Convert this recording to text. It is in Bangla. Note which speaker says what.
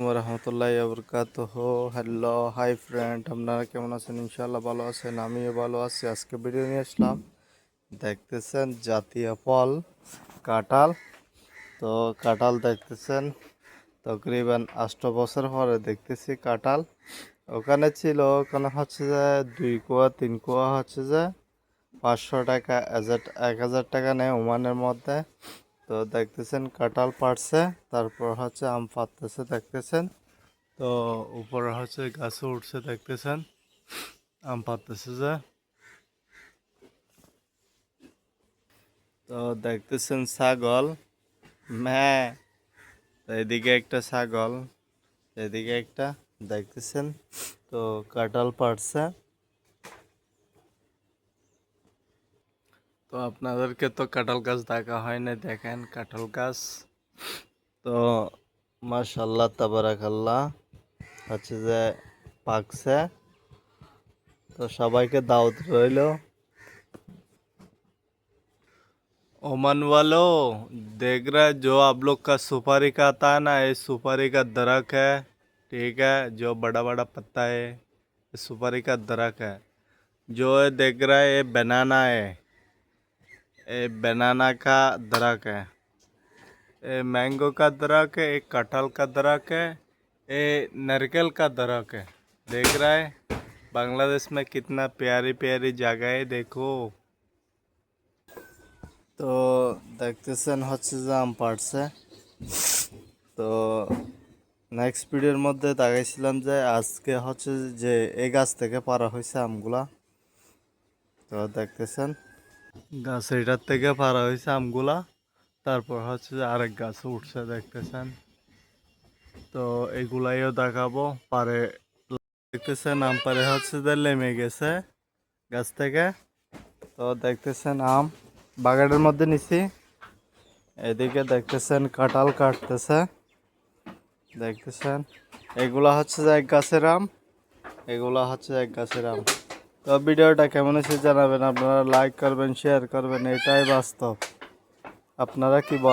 Speaker 1: রহমতুল্লাহি ওয়া বারাকাতুহু। হ্যালো, হাই ফ্রেন্ড, আপনারা কেমন আছেন? ইনশাআল্লাহ ভালো আছেন, আমিও ভালো আছি। আজকে ভিডিও নিয়ে আসলাম, দেখতেছেন জাতীয় ফল কাঁঠাল। তো কাঁঠাল দেখতেছেন তকরিবান 8 বছর পরে দেখতেছি কাঁঠাল। ওখানে ছিল, ওখানে হচ্ছে যে 2 কোয়া 3 কোয়া হচ্ছে যে 500 টাকা, 1000 টাকা নেয় ওমানের মধ্যে। তো দেখতেছেন কাঁঠাল পাড়ছে, তারপর হচ্ছে আম পাড়তেছে দেখতেছেন। তো উপরে হচ্ছে গাছে উঠছে দেখতেছেন, আম পাড়তেছে যে। তো দেখতেছেন ছাগল ম্যাঁ, তো এদিকে একটা ছাগল, এদিকে একটা দেখতেছেন। তো কাঁঠাল পাড়ছে। তো আপনাদেরকে তো কাঁঠাল গাছ দেখা হয় না, দেখেন কাঁঠাল গাছ। তো মাশাআল্লাহ তাবারাকাল্লাহ হচ্ছে যে পাকছে। তো সবাইকে দাওয়াত রইলো। ओमन वालों, देख रहे हैं जो आप लोग का सुपारी का आता है ना, ये सुपारी का दरख्त है। ठीक है, जो बड़ा बड़ा पत्ता है ये सुपारी का दरख्त है। जो ये देख रहा है ये बनाना है, ये बनाना का दरख्त है। ये मैंगो का दरख्त है, एक कटहल का दरख्त है, ये नारियल का दरख्त है। देख रहा है बांग्लादेश में कितना प्यारी प्यारी जगह है, देखो। তো দেখতেছেন হচ্ছে যে আম পাড়ছে। তো নেক্সট ভিডিওর মধ্যে দেখাইছিলাম যে আজকে হচ্ছে যে এই গাছ থেকে পাড়া হয়েছে আমগুলা। তো দেখতেছেন গাছ এটার থেকে পাড়া হয়েছে আমগুলা, তারপর হচ্ছে যে আরেক গাছে উঠছে দেখতেছেন। তো এগুলাইও দেখাবো পারে। দেখতেছেন আম পারে হচ্ছে যে লেমে গেছে গাছ থেকে। তো দেখতেছেন আম বাগানের মধ্যে নিছি। এদিকে দেখতেছেন কাঁঠাল কাটতেছে দেখতেছেন। এগুলা হচ্ছে যে এক গাছের আম, এগুলা হচ্ছে এক গাছের আম। তো ভিডিওটা কেমন হয়েছে জানাবেন, আপনারা লাইক করবেন, শেয়ার করবেন, এটাই বাস্তব। আপনারা কি বলেন?